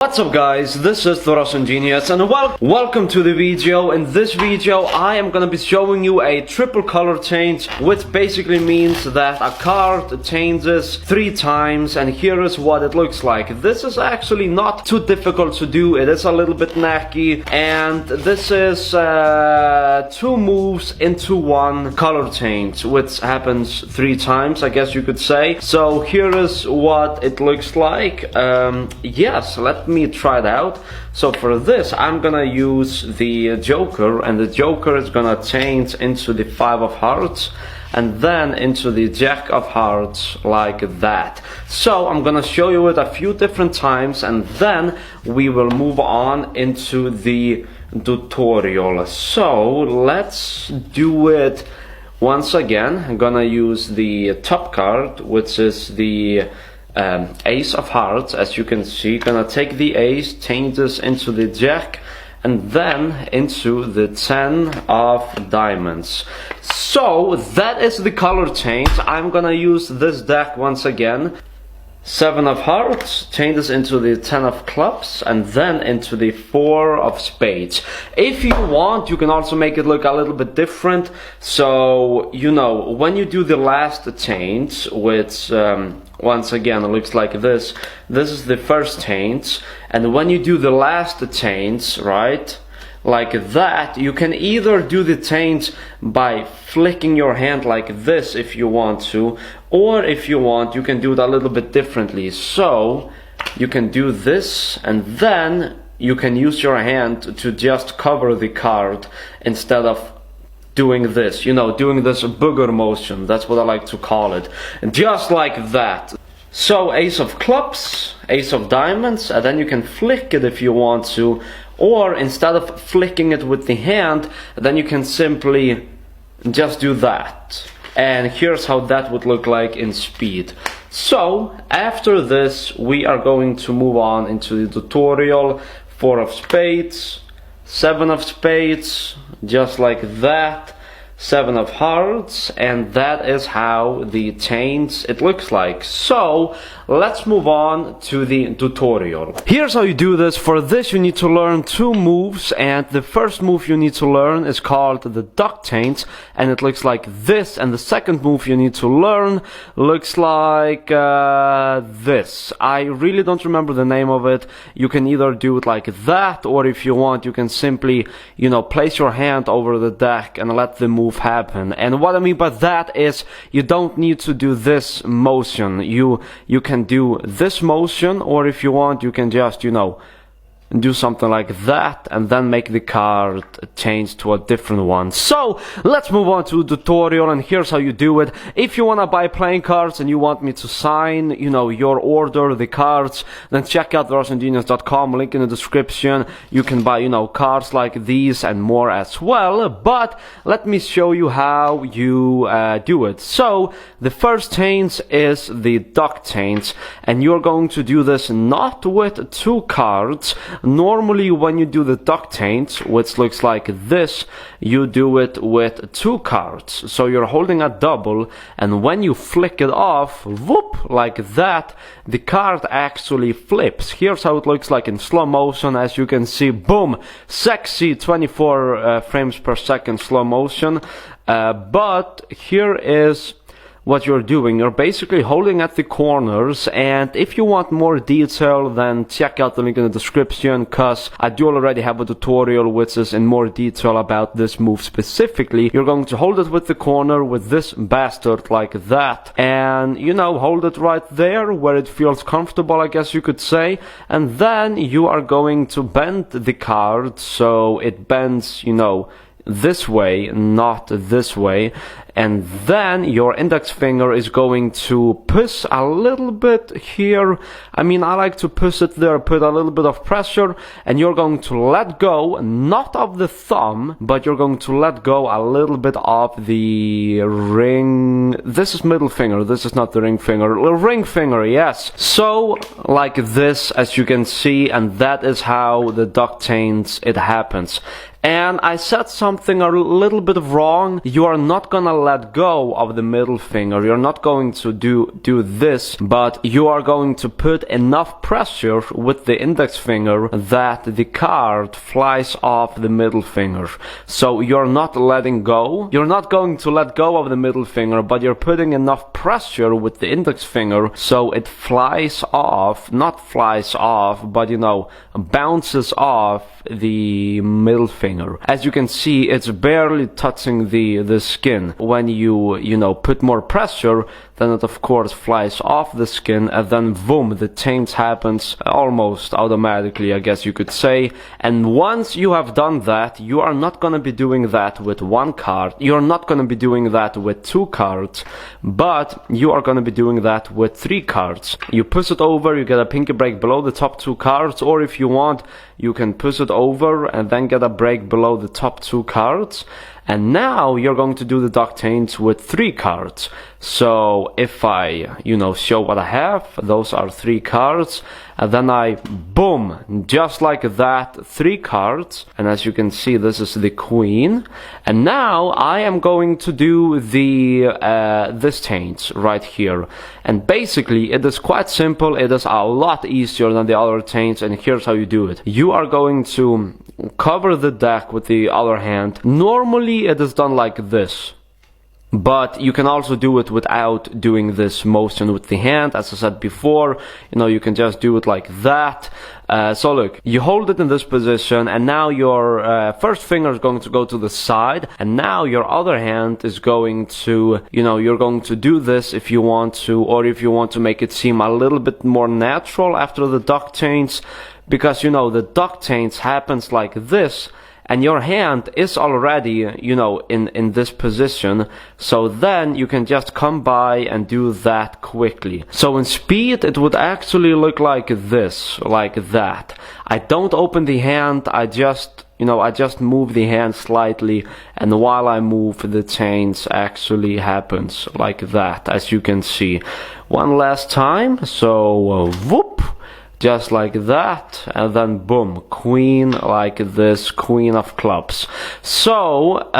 What's up guys, this is the Russian Genius and welcome to the video. In this video I am gonna be showing you a triple color change, which basically means that a card changes 3 times, and here is what it looks like. This is actually not too difficult to do, it is a little bit knacky, and this is 2 moves into 1 color change, which happens 3 times, I guess you could say. So here is what it looks like. Yes, let me try it out. So for this I'm gonna use the Joker, and the Joker is gonna change into the 5 of hearts and then into the Jack of hearts, like that. So I'm gonna show you it a few different times and then we will move on into the tutorial. So let's do it once again. I'm gonna use the top card, which is the Ace of Hearts. As you can see, gonna take the Ace, change this into the Jack, and then into the 10 of Diamonds. So that is the color change. I'm gonna use this deck once again. 7 of Hearts, changes into the 10 of Clubs, and then into the 4 of Spades. If you want, you can also make it look a little bit different. So, you know, when you do the last change, which once again it looks like this is the first change, and when you do the last change, right, like that, you can either do the change by flicking your hand like this if you want to, or if you want, you can do it a little bit differently. So you can do this, and then you can use your hand to just cover the card instead of doing this, you know, doing this booger motion. That's what I like to call it, just like that. So Ace of Clubs, Ace of Diamonds, and then you can flick it if you want to, or instead of flicking it with the hand, then you can simply just do that. And here's how that would look like in speed. So after this we are going to move on into the tutorial. 4 of Spades, 7 of Spades, just like that, 7 of Hearts, and that is how the change it looks like. So let's move on to the tutorial. Here's how you do this. For this you need to learn 2 moves, and the first move you need to learn is called the duck change, and it looks like this, and the second move you need to learn looks like this. I really don't remember the name of it. You can either do it like that, or if you want you can simply, you know, place your hand over the deck and let the move happen. And what I mean by that is you don't need to do this motion. You can do this motion, or if you want you can just, you know, do something like that and then make the card change to a different one. So let's move on to the tutorial, and here's how you do it. If you want to buy playing cards and you want me to sign, you know, your order, the cards, then check out therussiangenius.com, link in the description. You can buy, you know, cards like these and more as well, but let me show you how you do it. So the first change is the duck change, and you're going to do this not with 2 cards. Normally when you do the duck change, which looks like this, you do it with 2 cards. So you're holding a double, and when you flick it off, whoop, like that, the card actually flips. Here's how it looks like in slow motion. As you can see, boom, sexy 24 frames per second slow motion. But here is what you're doing. You're basically holding at the corners, and if you want more detail then check out the link in the description, because I do already have a tutorial which is in more detail about this move specifically. You're going to hold it with the corner with this bastard like that, and you know, hold it right there where it feels comfortable, I guess you could say, and then you are going to bend the card so it bends, you know, this way, not this way, and then your index finger is going to push a little bit here. I mean, I like to push it there, put a little bit of pressure, and you're going to let go, not of the thumb, but you're going to let go a little bit of the ring. This is middle finger, this is not the ring finger. Ring finger, yes. So, like this, as you can see, and that is how the duck change it happens. And I said something a little bit wrong. You are not gonna let go of the middle finger. You're not going to do this, but you are going to put enough pressure with the index finger that the card flies off the middle finger. So you're not letting go. You're not going to let go of the middle finger, but you're putting enough pressure with the index finger so it flies off, not flies off, but you know, bounces off the middle finger. As you can see, it's barely touching the skin. When you know, put more pressure, then it of course flies off the skin, and then boom, the change happens almost automatically, I guess you could say. And once you have done that, you are not going to be doing that with one card, you're not going to be doing that with two cards, but you are going to be doing that with three cards. You push it over, you get a pinky break below the top two cards, or if you want, you can push it over and then get a break below the top two cards. And now you're going to do the duck change with three cards. So if I, you know, show what I have, those are three cards, and then I, boom, just like that, three cards. And as you can see, this is the queen. And now I am going to do the this change right here. And basically, it is quite simple. It is a lot easier than the other change. And here's how you do it. You are going to cover the deck with the other hand. Normally, it is done like this. But you can also do it without doing this motion with the hand. As I said before, you know, you can just do it like that. So look, you hold it in this position, and now your first finger is going to go to the side, and now your other hand is going to, you know, you're going to do this if you want to, or if you want to make it seem a little bit more natural after the duck change, because, you know, the duck change happens like this, and your hand is already, you know, in this position. So then you can just come by and do that quickly. So in speed, it would actually look like this, like that. I don't open the hand, I just, you know, I just move the hand slightly, and while I move, the change actually happens like that, as you can see. One last time, so whoop. Just like that, and then boom, queen like this, queen of clubs. So,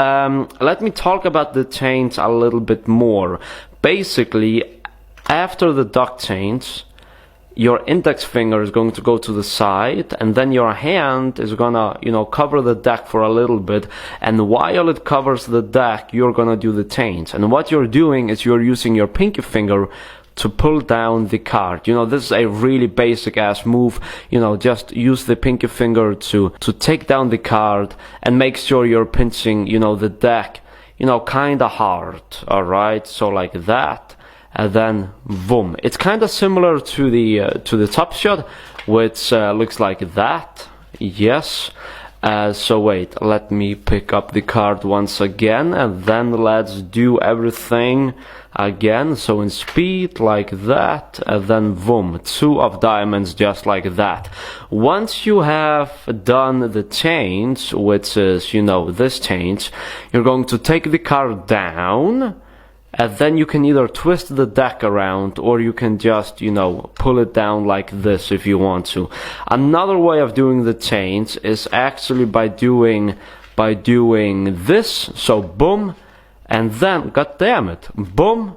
let me talk about the change a little bit more. Basically, after the duck change, your index finger is going to go to the side, and then your hand is gonna, you know, cover the deck for a little bit, and while it covers the deck, you're gonna do the change. And what you're doing is you're using your pinky finger to pull down the card. You know, this is a really basic ass move. You know, just use the pinky finger to take down the card, and make sure you're pinching, you know, the deck, you know, kinda hard. Alright, so like that, and then boom. It's kinda similar to the top shot, which looks like that. Yes. So wait, let me pick up the card once again, and then let's do everything again. So in speed, like that, and then boom, two of diamonds, just like that. Once you have done the change, which is, you know, this change, you're going to take the card down, and then you can either twist the deck around, or you can just, you know, pull it down like this if you want to. Another way of doing the change is actually by doing this. So boom, and then, god damn it, boom,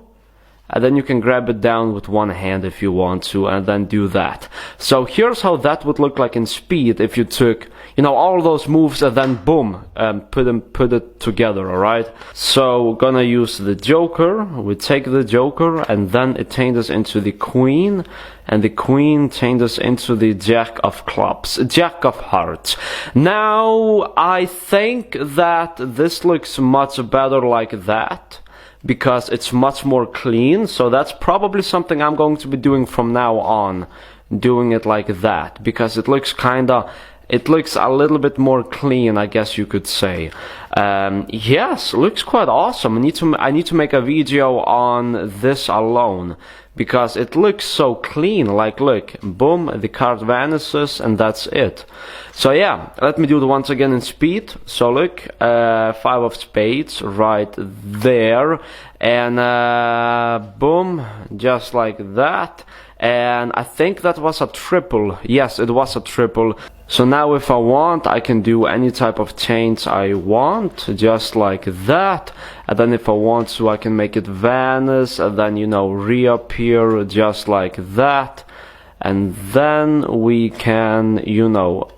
and then you can grab it down with one hand if you want to, and then do that. So here's how that would look like in speed if you took, you know, all those moves and then boom, put it together. Alright, so we're gonna use the joker. We take the joker, and then it changes into the queen, and the queen changes into the jack of clubs, jack of hearts. Now I think that this looks much better like that, because it's much more clean. So that's probably something I'm going to be doing from now on, doing it like that, because it looks a little bit more clean, I guess you could say. Yes, looks quite awesome. I need to make a video on this alone, because it looks so clean. Like, look, boom, the card vanishes, and that's it. So yeah, let me do it once again in speed. So look, 5 of spades right there, and boom, just like that. and I think that was a triple. Yes, it was a triple. So now if I want, I can do any type of change I want, just like that. And then if I want to, I can make it vanish, and then, you know, reappear just like that. And then we can, you know,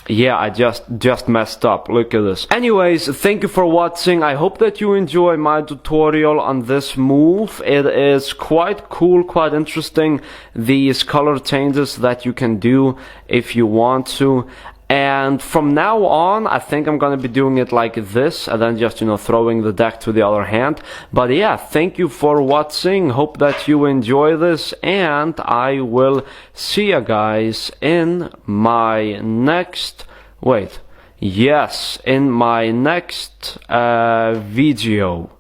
yeah, I just messed up. Look at this. Anyways, thank you for watching. I hope that you enjoy my tutorial on this move. It is quite cool, quite interesting, these color changes that you can do if you want to. And from now on, I think I'm gonna be doing it like this, and then just, you know, throwing the deck to the other hand. But yeah, thank you for watching. Hope that you enjoy this, and I will see you guys in my next... Wait. Yes, in my next video.